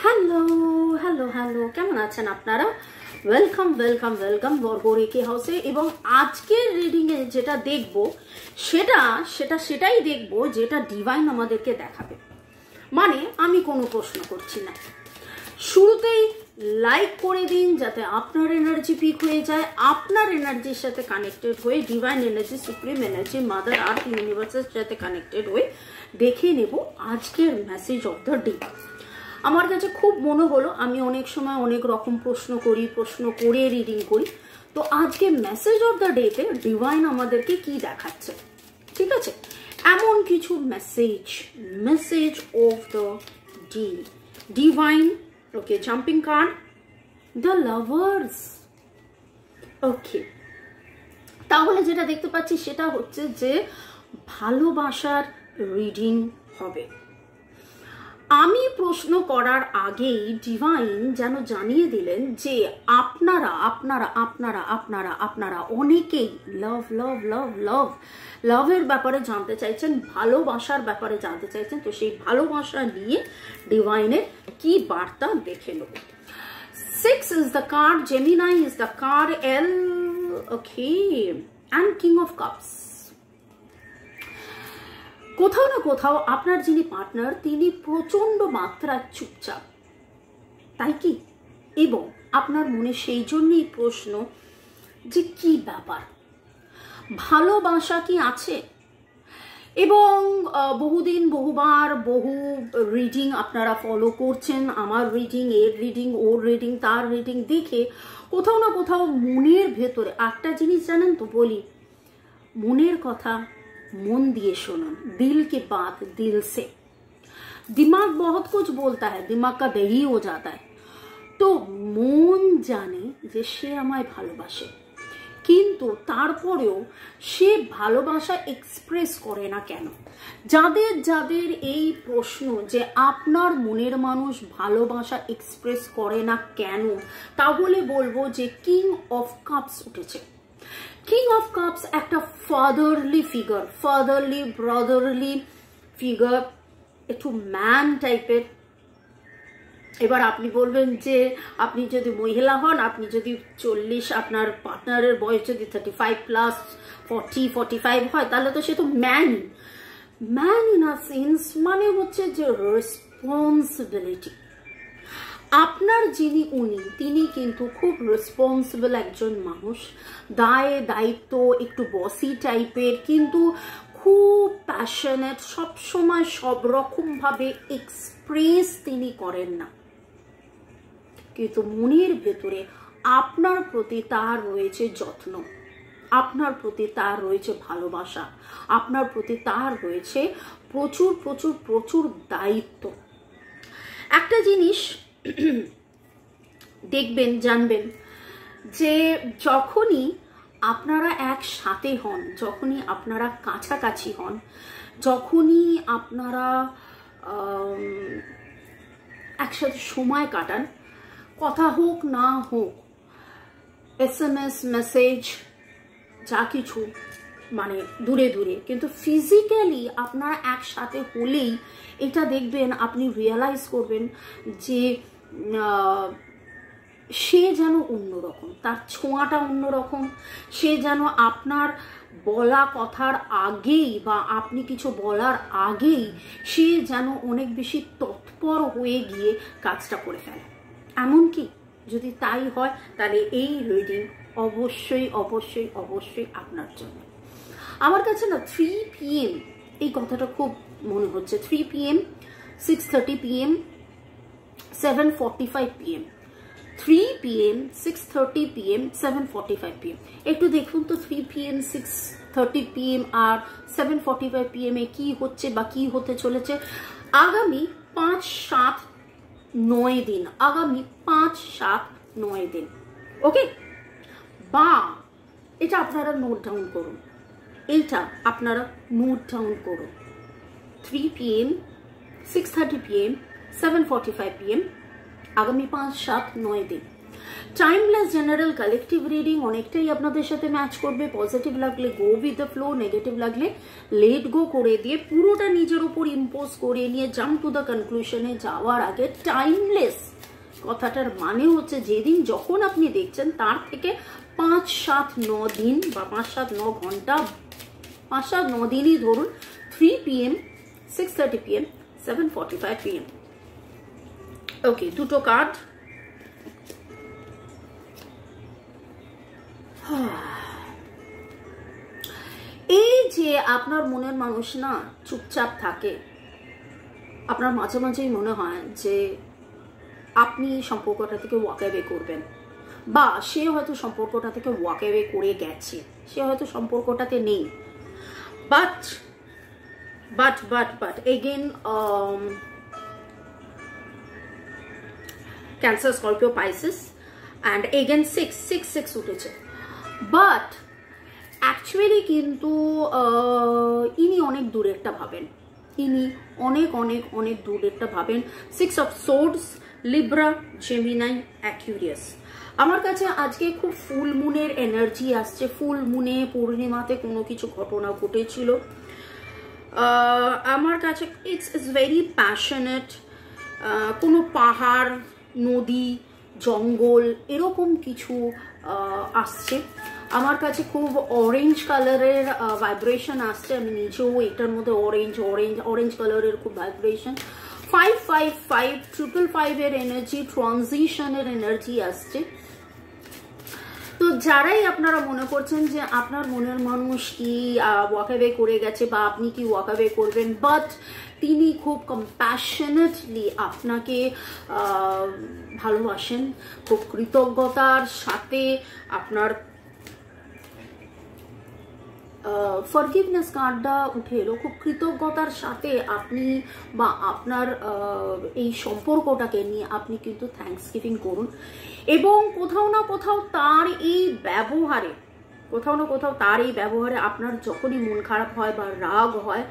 Hello hello hello, কেমন আছেন আপনারা? ওয়েলকাম ওয়েলকাম ওয়েলকাম বর্গরেখে হাউসে। এবং আজকের রিডিংয়ে যেটা দেখব সেটাই দেখব যেটা ডিভাইন আমাদেরকে দেখাবে। মানে আমি কোনো প্রশ্ন করছি না, শুরুতেই লাইক করে দিন যাতে আপনার এনার্জি পিক হয়ে যায়, আপনার এনার্জির সাথে কানেক্টেড হয়ে divine energy, supreme energy, mother আর্থ, ইউনিভার্সের সাথে কানেক্টেড হয়ে দেখে নেব আজকের মেসেজ অফ দ্য ডে। আমার কাছে খুব মনে হলো, আমি অনেক সময় অনেক রকম প্রশ্ন করে রিডিং করি, তো আজকে মেসেজ অফ দ্য ডেতে ডিভাইন আমাদেরকে কি দেখাচ্ছে, ঠিক আছে? এমন কিছু message of the day divine. Okay, jumping card the lovers. Okay, তাহলে যেটা দেখতে পাচ্ছি সেটা হচ্ছে যে ভালোবাসার রিডিং হবে। আমি প্রশ্ন করার আগেই ডিভাইন যেন জানিয়ে দিলেন যে আপনারা অনেকেই লাভের ব্যাপারে জানতে চাইছেন, ভালোবাসার ব্যাপারে জানতে চাইছেন। তো সেই ভালোবাসা নিয়ে ডিভাইনের কি বার্তা দেখে নেব। 6 is the card, Gemini is the card, L, okay, and King of Cups. কোথাও না কোথাও আপনার যিনি পার্টনার তিনি প্রচন্ড মাত্রায় চুপচাপ, তাই কি? এবং আপনার মনে সেই জন্যই প্রশ্ন যে কি ব্যাপার, ভালোবাসা কি আছে? এবং বহুদিন বহুবার বহু রিডিং আপনারা ফলো করছেন, আমার রিডিং, এর রিডিং, ওর রিডিং, তার রিডিং দেখে কোথাও না কোথাও মনের ভেতরে একটা জিনিস জানেন তো, বলি মনের কথা मन दिए सुनन, दिल की बात दिल से। दिमाग बहुत कुछ बोलता है, दिमाग का दही हो जाता है। तो मन जाने যে সে আমায় ভালোবাসে, কিন্তু তারপরেও সে ভালোবাসা এক্সপ্রেস করে না কেন? যাদের এই প্রশ্ন যে আপনার মনের মানুষ ভালোবাসা এক্সপ্রেস করে না কেন, তাহলে বলবো যে কিং অফ কাপস উঠেছে। কিং অফ কাপস একটা fatherly figure, fatherly brotherly figure, একটু ম্যান টাইপের। এবার আপনি বলবেন যে আপনি যদি মহিলা হন, আপনি যদি 40, আপনার পার্টনারের বয়স যদি 35 প্লাস 40-45 হয়, তাহলে তো সে তো ম্যান ইন আ সেন্স, মানে হচ্ছে যে রেসপন্সিবিলিটি। আপনার যিনি তিনি কিন্তু খুব রেসপন্সিবল একজন মানুষ, দায়িত্ব, একটু বসি টাইপের, কিন্তু খুব প্যাশনেট, সবসময় সব রকম ভাবে এক্সপ্রেস তিনি করেন না, কিন্তু মনের ভেতরে আপনার প্রতি তার রয়েছে যত্ন, আপনার প্রতি তার রয়েছে ভালোবাসা, আপনার প্রতি তার রয়েছে প্রচুর প্রচুর প্রচুর দায়িত্ব। একটা জিনিস দেখবেন, জানবেন যে যখনই আপনারা একসাথে হন, যখনই আপনারা কাছাকাছি হন, যখনই আপনারা একসাথে সময় কাটান, কথা হোক না হোক, SMS, মেসেজ, যা কিছু, মানে দূরে দূরে, কিন্তু ফিজিক্যালি আপনারা একসাথে হলেই এটা দেখবেন, আপনি রিয়েলাইজ করবেন যে সে যেন অন্যরকম, তার ছোঁয়াটা অন্যরকম, সে যেন আপনার বলা কথার আগেই বা আপনি কিছু বলার আগেই সে যেন অনেক বেশি তৎপর হয়ে গিয়ে কাজটা করে ফেলে। এমনকি যদি তাই হয়, তাহলে এই রিডিং অবশ্যই অবশ্যই অবশ্যই আপনার জন্য। আমার কাছে না 3 PM এই কথাটা খুব মনে হচ্ছে। 3 PM, 6:30 PM, 7:45 PM, 3 PM, 6:30 PM, 7:45 PM। একটু দেখুন তো 3 PM, 6:30 PM আর 7:45 PM এ কি হচ্ছে বা কি হতে চলেছে আগামী 5-7-9 দিন, আগামী 5-7-9 দিন। ওকে, বা এটা আপনারা নোট ডাউন করুন, এইটা আপনারা নোট ডাউন করুন। 3 PM, 6:30 PM, 7:45 PM, আগামী 5-7-9 দিন। টাইমলেস জেনারেল কালেকটিভ রিডিং অনেকটাই আপনাদের সাথে ম্যাচ করবে। পজিটিভ লাগলে go with the flow, negative লাগলে লেট গো করে দিয়ে পুরোটা নিজের উপর ইম্পোজ করে নিয়ে জাম্প টু দ্য কনক্লুশনে যাওয়ার আগে টাইমলেস কথাটার মানে হচ্ছে যেদিন যখন আপনি দেখছেন তার থেকে 5-7-9 দিন বা 5-7-9 ঘন্টা, 5-7-9 দিনই ধরুন, 3 PM, 6:30 PM, 7:45 PM। ওকে, দুটো কার্ড। এই যে আপনার মনের মানুষ না চুপচাপ থাকে, আপনার মাঝে মাঝেই মনে হয় যে আপনি সম্পর্কটা থেকে ওয়াক অ্যাওয়ে করবেন, বা সে হয়তো সম্পর্কটা থেকে ওয়াক অ্যাওয়ে করে গেছে, সে হয়তো সম্পর্কটাতে নেই, but again cancer, Scorpio, Pisces and again 6 উঠেছে। বাট অ্যাকচুয়ালি কিন্তু ইনি অনেক দূরেরটা ভাবেন, ইনি অনেক অনেক অনেক দূরেরটা ভাবেন। 6 of swords, Libra, Gemini, Aquarius. আমার কাছে আজকে খুব ফুল মুনের এনার্জি আসছে। ফুল মুনে, পূর্ণিমাতে কোনো কিছু ঘটনা ঘটেছিল। আমার কাছে ইটস ভেরি প্যাশনেট। কোনো পাহাড়, নদী, জঙ্গল এরকম কিছু আসছে। আমার কাছে খুব অরেঞ্জ কালারের ভাইব্রেশন আসছে। আমি নিজেও এটার মধ্যে অরেঞ্জ কালারের খুব ভাইব্রেশন। 555 555 এর এনার্জি, ট্রানজিশনের এনার্জি আসছে। তো যারাই আপনারা মনে করছেন যে আপনার মনের মানুষ কি ওয়াক অ্যাওয়ে করে গেছে বা আপনি কি ওয়াক অ্যাওয়ে করবেন, বাট তিনি খুব কম্প্যাশনেটলি আপনাকে ভালোবাসেন, খুব কৃতজ্ঞতার সাথে আপনার ফরগিভনেস কার্ডটা উঠে এলো। খুব কৃতজ্ঞতার সাথে আপনি বা আপনার এই সম্পর্কটাকে নিয়ে আপনি কিন্তু থ্যাঙ্কস গিভিং করুন। এবং কোথাও না কোথাও তার এই ব্যবহারে আপনার যখনই মন খারাপ হয় বা রাগ হয়,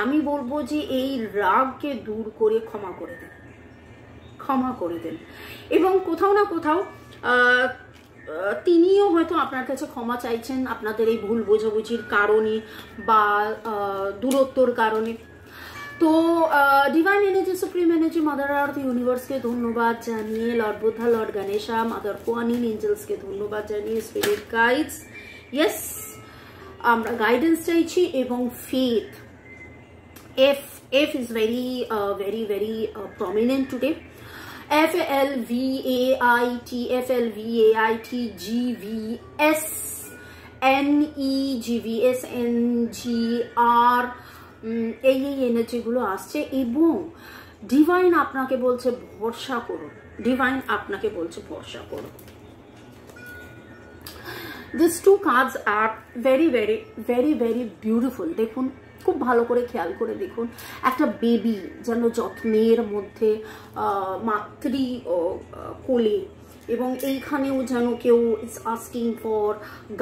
আমি বলবো যে এই রাগকে দূর করে ক্ষমা করে দেন। এবং কোথাও না কোথাও তিনিও হয়তো আপনার কাছে ক্ষমা চাইছেন আপনাদের এই ভুল বোঝাবুঝির কারণে বা দূরত্বর কারণে। তো divine energy, supreme energy, mother earth, ইউনিভার্সকে ধন্যবাদ জানিয়ে, lord Buddha, lord Ganesha, mother Kuan Yin, এঞ্জেলসকে ধন্যবাদ জানিয়ে, স্পিরিট গাইডস, ইয়েস আমরা গাইডেন্স চাইছি। এবং faith, F is very prominent today. FLVAIT, GVS, NEGVS, NGR, এই এনার্জিগুলো আসছে। এবং ডিভাইন আপনাকে বলছে ভরসা করুন, These two cards are very beautiful. দেখুন, খুব ভালো করে খেয়াল করে দেখুন, একটা বেবি যেন যত্নের মধ্যে মাতৃ কোলে, এবং এইখানেও যেন কেউ ইজ আস্কিং ফর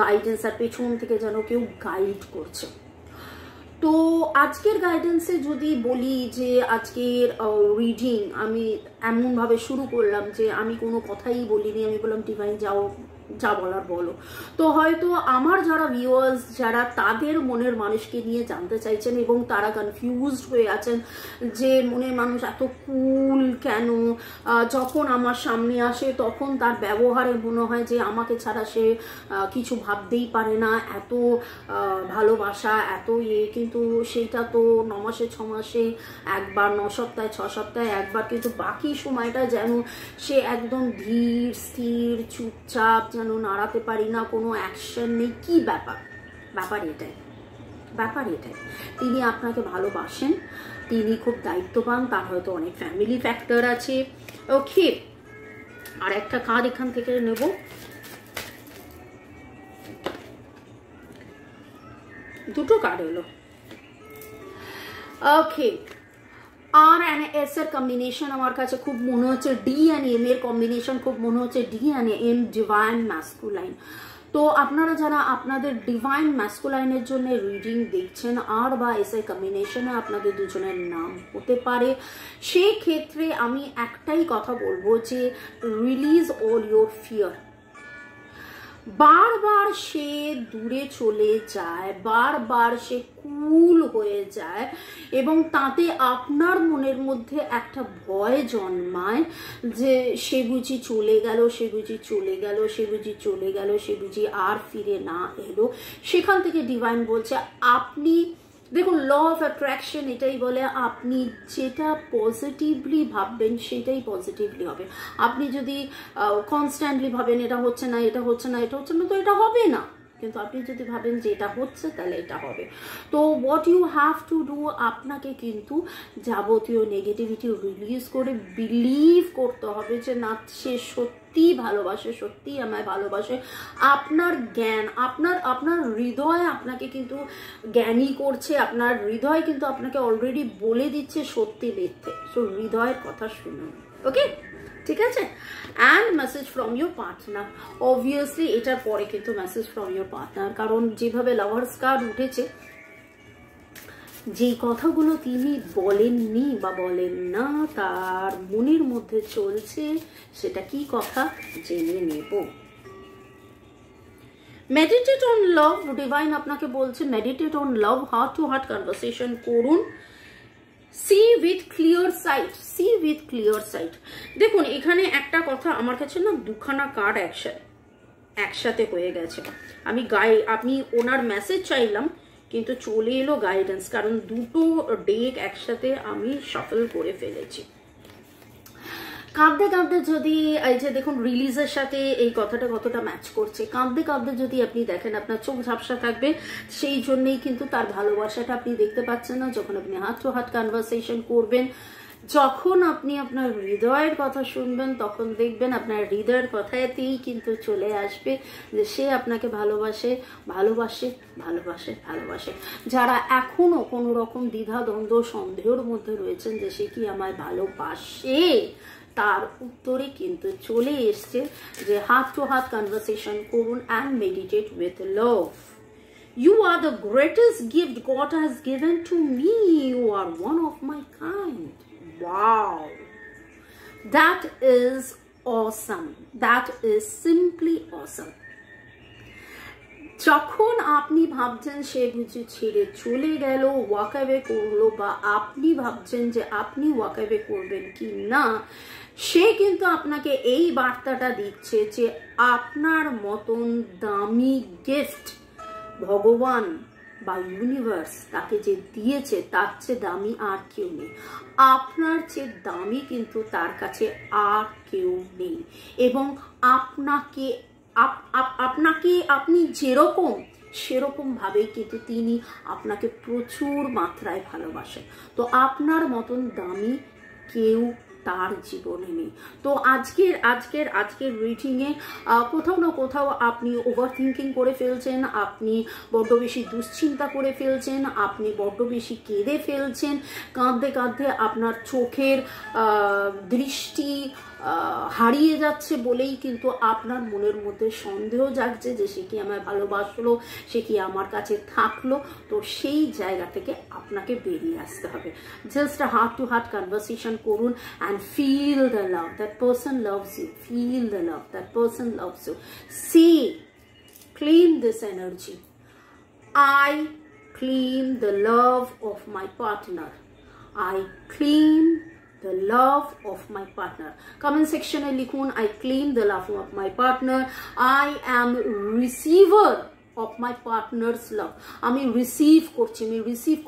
গাইডেন্স, আর পেছন থেকে যেন কেউ গাইড করছে। তো আজকের গাইডেন্সে যদি বলি যে আজকের রিডিং আমি এমনভাবে শুরু করলাম যে আমি কোনো কথাই বলিনি, আমি বললাম ডিভাইন যাও, যা বলার বলো। তো হয়তো আমার যারা ভিউয়ার্স, যারা তাদের মনের মানুষকে নিয়ে জানতে চাইছেন এবং তারা কনফিউজড হয়ে আছেন যে মনের মানুষ এত কুল কেন, যখন আমার সামনে আসে তখন তার ব্যবহারে মনে হয় যে আমাকে ছাড়া সে কিছু ভাবতেই পারে না, এত ভালোবাসা, এত কিন্তু সেইটা তো 9 মাসে 6 মাসে একবার, 9 সপ্তাহে 6 সপ্তাহে একবার, কিন্তু বাকি সময়টা যেন সে একদম ধীর স্থির চুপচাপ, যেন নাড়াতে পারি না, কোনো অ্যাকশন নেই। কি ব্যাপার এটাই। তিনি আপনাকে ভালোবাসেন, তিনি খুব দায়িত্ববান, তার হয়তো অনেক ফ্যামিলি ফ্যাক্টর আছে। ওকে, আর একটা কার্ড এখান থেকে নেব। দুটো কার্ড এলো। ওকে, আর অ্যান্ড এস এর কম্বিনেশন আমার কাছে খুব মনে হচ্ছে, ডি অ্যান্ড এম এর কম্বিনেশন খুব মনে হচ্ছে, D and M divine masculine. তো আপনারা যারা আপনাদের ডিভাইন ম্যাসকুলাইনের জন্য রিডিং দেখছেন আর বা এসআই কম্বিনেশনে আপনাদের দুজনের নাম হতে পারে, সেই ক্ষেত্রে আমি একটাই কথা বলবো যে রিলিজ অল ইউর ফিয়ার। বারবার সে দূরে চলে যায়, বারবার সে কুল হয়ে যায় এবং তাতে আপনার মনের মধ্যে একটা ভয় জন্মায় যে সে বুঝি চলে গেল, সে বুঝি চলে গেল, সে বুঝি চলে গেল, সে বুঝি আর ফিরে না এলো। সেখান থেকে ডিভাইন বলছে আপনি দেখুন, ল অফ অ্যাট্রাকশন এটাই বলে আপনি যেটা পজিটিভলি ভাববেন সেটাই পজিটিভলি হবে। আপনি যদি কনস্ট্যান্টলি ভাবেন এটা হচ্ছে না, এটা হচ্ছে না, এটা হচ্ছে না, তো এটা হবে না। কিন্তু আপনি যদি ভাবেন যে এটা হচ্ছে তাহলে এটা হবে। তো what you have to do, আপনাকে কিন্তু যাবতীয় নেগেটিভিটি রিলিজ করে বিলিভ করতে হবে যে না, সে সত্যি ভালোবাসে, সত্যি আমায় ভালোবাসে। আপনার জ্ঞান, আপনার হৃদয় আপনাকে কিন্তু জ্ঞানী করছে, আপনার হৃদয় কিন্তু আপনাকে অলরেডি বলে দিচ্ছে সত্যি মিথ্যে। সো হৃদয়ের কথা শুনুন, ওকে? ঠিক আছে? And message from your partner, obviously এটার পরে কিন্তু মেসেজ ফ্রম ইউর পার্টনার, কারণ যেভাবে লাভার্স কার্ড উঠেছে, যেই কথাগুলো তিনি বলেননি বা বলেন না তার মনের মধ্যে চলছে, সেটা কি কথা জেনে নেব। মেডিটেট অন লাভ, ডিভাইন আপনাকে বলছে meditate on love, heart to heart conversation করুন। See with clear sight, see with clear sight. দেখুন এখানে একটা কথা, আমার কাছে না দুখানা কার্ড একসাথে হয়ে গেছে। আমি ওনার মেসেজ চাইলাম কিন্তু চলে এলো গাইডেন্স, কারণ দুটো ডেক একসাথে আমি শাফল করে ফেলেছি। কাঁদতে কাঁদতে যদি এই যে দেখুন রিলিজের সাথে এই কথাটা কতটা ম্যাচ করছে, কাঁদতে কাঁদতে যদি আপনি দেখেন আপনার চোখ ঝাপসা থাকবে, সেই জন্যই কিন্তু তার ভালোবাসাটা আপনি দেখতে পাচ্ছেন না। যখন আপনি হার্ট টু হার্ট কনভারসেশন করবেন, যখন আপনি আপনার হৃদয়ের কথা শুনবেন, তখন দেখবেন আপনার হৃদয়ের কথাতেই কিন্তু চলে আসবে যে সে আপনাকে ভালোবাসে, ভালোবাসে, ভালোবাসে, ভালোবাসে। যারা এখনো কোনো রকম দ্বিধা দ্বন্দ্ব সন্দেহের মধ্যে রয়েছেন যে সে কি আমায় ভালোবাসে, তার উত্তরে কিন্তু চলে এসছে যে হার্ট টু হার্ট কনভারসেশন করুন and meditate with love. You are the greatest gift God has given to me. You are one of my kind. Wow. That is awesome. That is simply awesome. যখন আপনি ভাবছেন সে বুঝি ছেড়ে চলে গেল, walk away করলো, বা আপনি ভাবছেন যে আপনি ওয়াক অ্যাওয়ে করবেন কি না, সে কিন্তু আপনাকে এই বার্তাটা দিচ্ছে যে আপনার মতন দামি গিফট ভগবান বা ইউনিভার্স তাকে যে দিয়েছে তার চেয়ে দামি আর কেউ নেই। আপনার চেয়ে দামি কিন্তু তার কাছে আর কেউ নেই। এবং আপনি যেরকম সেরকম ভাবে কিন্তু তিনি আপনাকে প্রচুর মাত্রায় ভালোবাসেন। তো আপনার মতন দামি কেউ তার জীবনে নেই। তো আজকের রিডিংয়ে কোথাও না কোথাও আপনি ওভার থিঙ্কিং করে ফেলছেন, আপনি বড্ড বেশি দুশ্চিন্তা করে ফেলছেন, আপনি বড্ড বেশি কেঁদে ফেলছেন। কাঁদতে কাঁদতে আপনার চোখের দৃষ্টি হারিয়ে যাচ্ছে বলেই কিন্তু আপনার মনের মধ্যে সন্দেহ জাগছে যে সে কি আমায় ভালোবাসলো, সে কি আমার কাছে থাকলো। তো সেই জায়গা থেকে আপনাকে বেরিয়ে আসতে হবে। Just heart to heart conversation করুন and feel the love. That person loves you. Feel the love. That person loves you. See, claim this energy. I claim the love of my partner. I claim the love of my partner. Comment section e likhun, I claim the love of my partner. I am receiver of my partner's love. আমি receive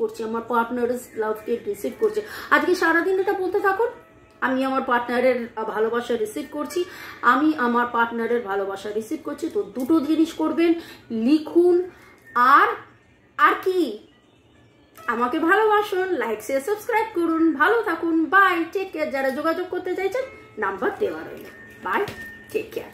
করছি আমার পার্টনারের লাভকে receive করছি। আজকে সারাদিন এটা বলতে থাকুন, আমি আমার পার্টনারের ভালোবাসা রিসিভ করছি, আমি আমার পার্টনারের ভালোবাসা রিসিভ করছি। তো দুটো জিনিস করবেন, লিখুন আর কি আমাকে ভালোবাসুন, লাইক শেয়ার সাবস্ক্রাইব করুন। ভালো থাকুন, বাই, টেক কেয়ার। যারা যোগাযোগ করতে চাইছেন নাম্বার দেওয়া রইল। Bye, take care.